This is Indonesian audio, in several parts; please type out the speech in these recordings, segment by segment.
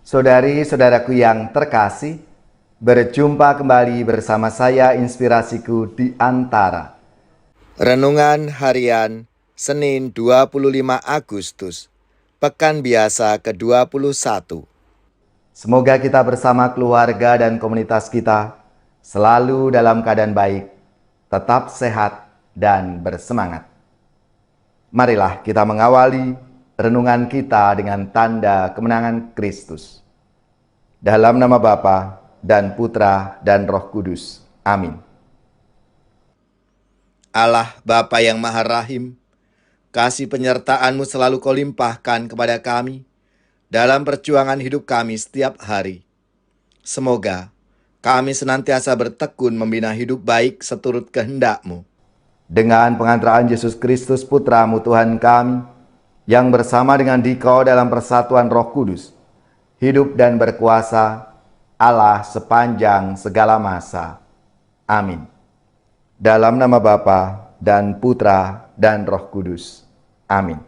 Saudari-saudaraku yang terkasih, berjumpa kembali bersama saya Inspirasiku di Antara. Renungan Harian Senin 25 Agustus, Pekan Biasa ke-21. Semoga kita bersama keluarga dan komunitas kita selalu dalam keadaan baik, tetap sehat dan bersemangat. Marilah kita mengawali renungan kita dengan tanda kemenangan Kristus. Dalam nama Bapa dan Putra dan Roh Kudus. Amin. Allah Bapa yang Maha Rahim, kasih penyertaan-Mu selalu Kau limpahkan kepada kami dalam perjuangan hidup kami setiap hari. Semoga kami senantiasa bertekun membina hidup baik seturut kehendak-Mu. Dengan pengantaraan Yesus Kristus Putra-Mu Tuhan kami, yang bersama dengan Dikau dalam persatuan Roh Kudus, hidup dan berkuasa Allah sepanjang segala masa. Amin. Dalam nama Bapa dan Putra dan Roh Kudus. Amin.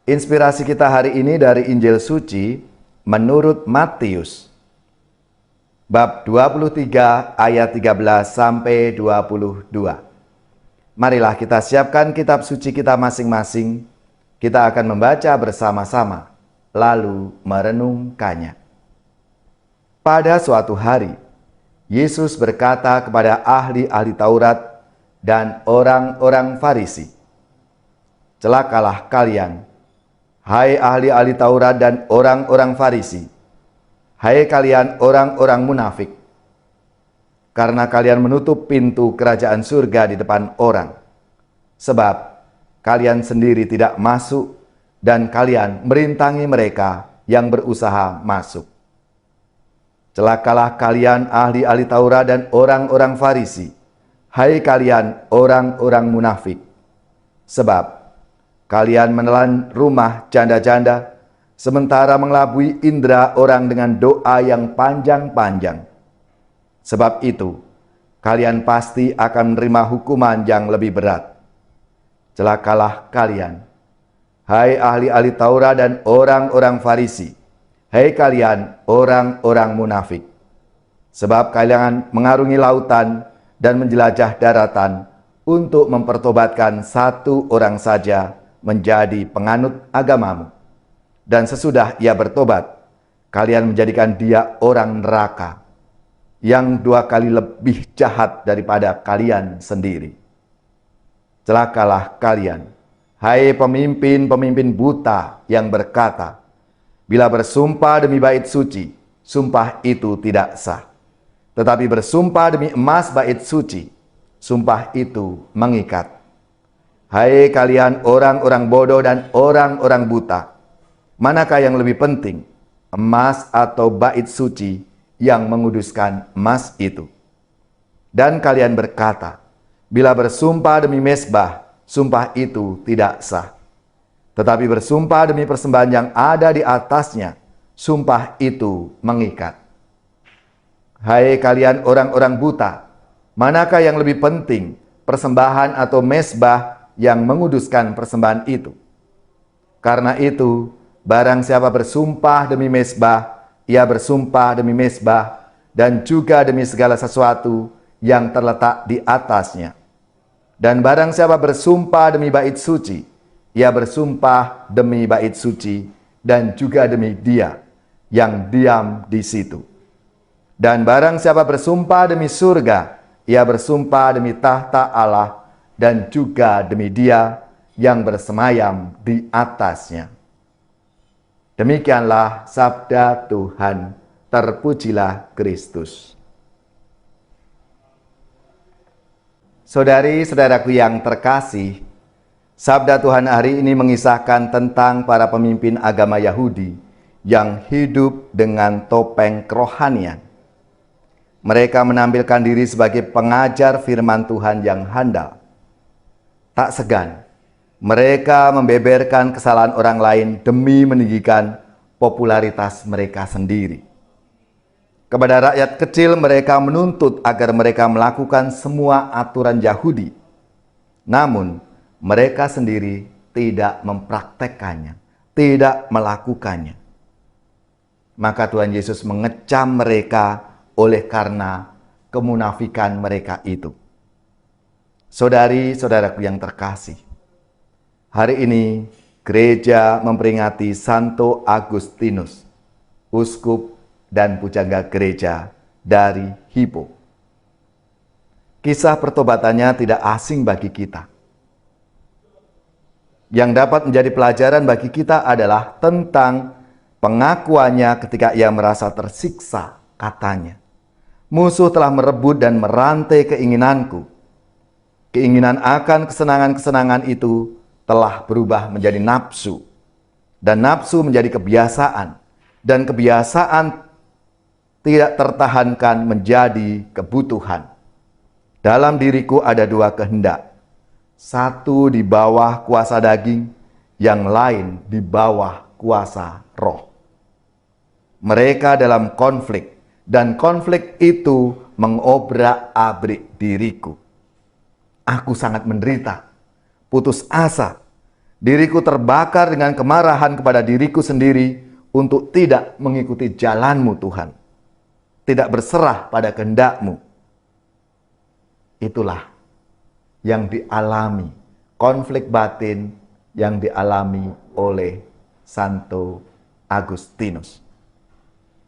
Inspirasi kita hari ini dari Injil Suci menurut Matius. Bab 23 ayat 13 sampai 22. Marilah kita siapkan kitab suci kita masing-masing. Kita akan membaca bersama-sama, lalu merenungkannya. Pada suatu hari, Yesus berkata kepada ahli-ahli Taurat dan orang-orang Farisi, "Celakalah kalian, hai ahli-ahli Taurat dan orang-orang Farisi, hai kalian orang-orang munafik, karena kalian menutup pintu kerajaan surga di depan orang, sebab kalian sendiri tidak masuk dan kalian merintangi mereka yang berusaha masuk. Celakalah kalian ahli-ahli Taurat dan orang-orang Farisi, hai kalian orang-orang munafik, sebab kalian menelan rumah janda-janda, sementara mengelabui indera orang dengan doa yang panjang-panjang. Sebab itu, kalian pasti akan menerima hukuman yang lebih berat. Celakalah kalian, hai ahli-ahli Taurat dan orang-orang Farisi, hai kalian orang-orang munafik, sebab kalian mengarungi lautan dan menjelajah daratan untuk mempertobatkan satu orang saja menjadi penganut agamamu. Dan sesudah ia bertobat, kalian menjadikan dia orang neraka, yang 2 kali lebih jahat daripada kalian sendiri. Celakalah kalian, hai pemimpin-pemimpin buta yang berkata, bila bersumpah demi bait suci, sumpah itu tidak sah. Tetapi bersumpah demi emas bait suci, sumpah itu mengikat. Hai kalian orang-orang bodoh dan orang-orang buta, manakah yang lebih penting, emas atau bait suci yang menguduskan emas itu? Dan kalian berkata, bila bersumpah demi mezbah, sumpah itu tidak sah. Tetapi bersumpah demi persembahan yang ada di atasnya, sumpah itu mengikat. Hai kalian orang-orang buta, manakah yang lebih penting, persembahan atau mezbah yang menguduskan persembahan itu? Karena itu, barang siapa bersumpah demi mezbah, ia bersumpah demi mezbah dan juga demi segala sesuatu yang terletak di atasnya. Dan barang siapa bersumpah demi bait suci, ia bersumpah demi bait suci dan juga demi Dia yang diam di situ. Dan barang siapa bersumpah demi surga, ia bersumpah demi tahta Allah dan juga demi Dia yang bersemayam di atasnya." Demikianlah sabda Tuhan. Terpujilah Kristus. Saudari-saudaraku yang terkasih, sabda Tuhan hari ini mengisahkan tentang para pemimpin agama Yahudi yang hidup dengan topeng kerohanian. Mereka menampilkan diri sebagai pengajar firman Tuhan yang handal. Tak segan, mereka membeberkan kesalahan orang lain demi meninggikan popularitas mereka sendiri. Kepada rakyat kecil mereka menuntut agar mereka melakukan semua aturan Yahudi. Namun mereka sendiri tidak mempraktekkannya, tidak melakukannya. maka Tuhan Yesus mengecam mereka oleh karena kemunafikan mereka itu. Saudari-saudaraku yang terkasih, hari ini gereja memperingati Santo Agustinus, uskup dan pujangga gereja dari Hippo. Kisah pertobatannya tidak asing bagi kita. Yang dapat menjadi pelajaran bagi kita adalah tentang pengakuannya ketika ia merasa tersiksa, katanya. Musuh telah merebut dan merantai keinginanku. Keinginan akan kesenangan-kesenangan itu telah berubah menjadi nafsu. Dan nafsu menjadi kebiasaan. Dan kebiasaan tidak tertahankan menjadi kebutuhan. Dalam diriku ada dua kehendak. Satu di bawah kuasa daging, yang lain di bawah kuasa roh. Mereka dalam konflik, dan konflik itu mengobrak-abrik diriku. Aku sangat menderita, putus asa. Diriku terbakar dengan kemarahan kepada diriku sendiri untuk tidak mengikuti jalan-Mu, Tuhan. Tidak berserah pada kehendak-Mu. Itulah yang dialami, konflik batin yang dialami oleh Santo Agustinus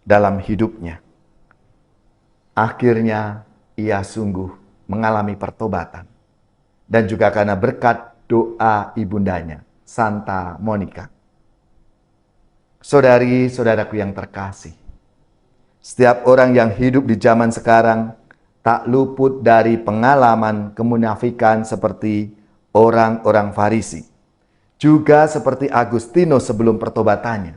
dalam hidupnya. Akhirnya ia sungguh mengalami pertobatan. Dan juga karena berkat doa ibundanya, Santa Monica. Saudari-saudaraku yang terkasih, setiap orang yang hidup di zaman sekarang tak luput dari pengalaman kemunafikan seperti orang-orang Farisi. Juga seperti Agustinus sebelum pertobatannya.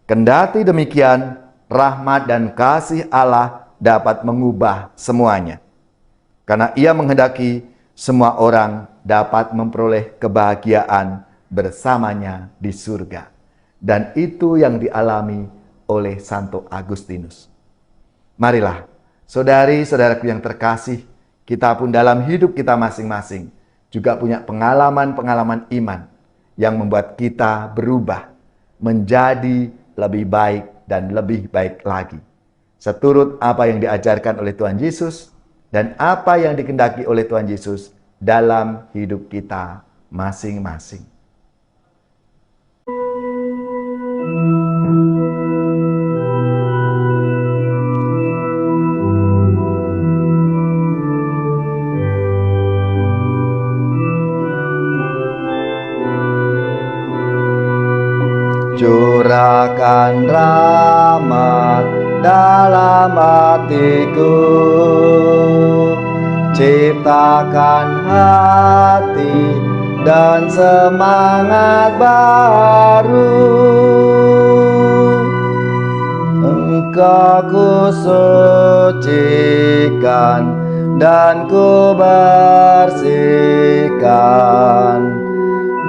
Kendati demikian, rahmat dan kasih Allah dapat mengubah semuanya. Karena ia menghendaki semua orang dapat memperoleh kebahagiaan bersamanya di surga. Dan itu yang dialami oleh Santo Agustinus. Marilah, saudari-saudaraku yang terkasih, kita pun dalam hidup kita masing-masing juga punya pengalaman-pengalaman iman yang membuat kita berubah menjadi lebih baik dan lebih baik lagi. Seturut apa yang diajarkan oleh Tuhan Yesus dan apa yang dikehendaki oleh Tuhan Yesus dalam hidup kita masing-masing. Curahkan rahmat dalam hatiku, ciptakan hati dan semangat baru. Engkau kusucikan dan kubersihkan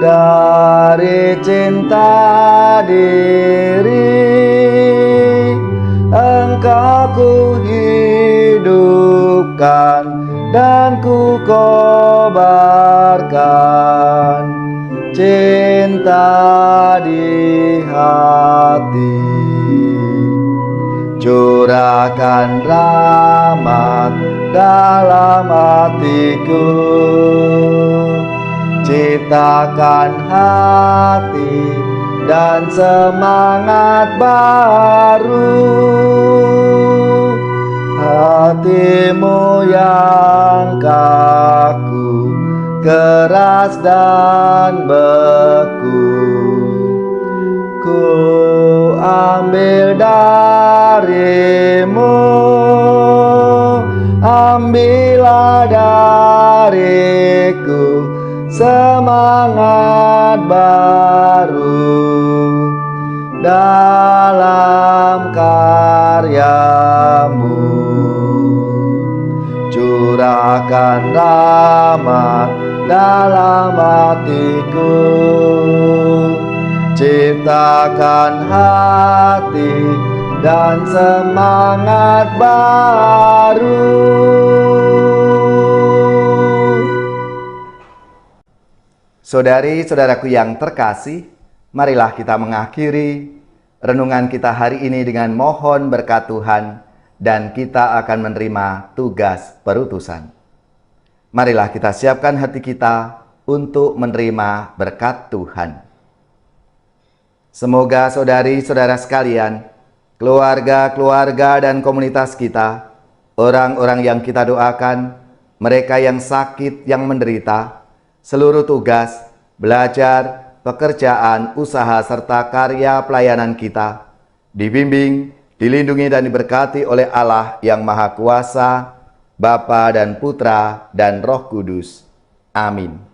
dari cinta diri. Engkau kuhidupkan dan kukobarkan cinta di hati. Curahkan rahmat dalam hatiku, ciptakan hati dan semangat baru. Hatimu yang kaku, keras dan beku, ku ambil darimu. Ambillah dariku semangat baru dalam karyamu. Curahkan rahmat dalam hatiku, ciptakan hati dan semangat baru. Saudari-saudaraku yang terkasih, marilah kita mengakhiri renungan kita hari ini dengan mohon berkat Tuhan dan kita akan menerima tugas perutusan. Marilah kita siapkan hati kita untuk menerima berkat Tuhan. Semoga saudari-saudara sekalian, keluarga-keluarga dan komunitas kita, orang-orang yang kita doakan, mereka yang sakit, yang menderita, seluruh tugas, belajar, pekerjaan, usaha, serta karya pelayanan kita, dibimbing, dilindungi dan diberkati oleh Allah yang Maha Kuasa, Bapa dan Putra dan Roh Kudus. Amin.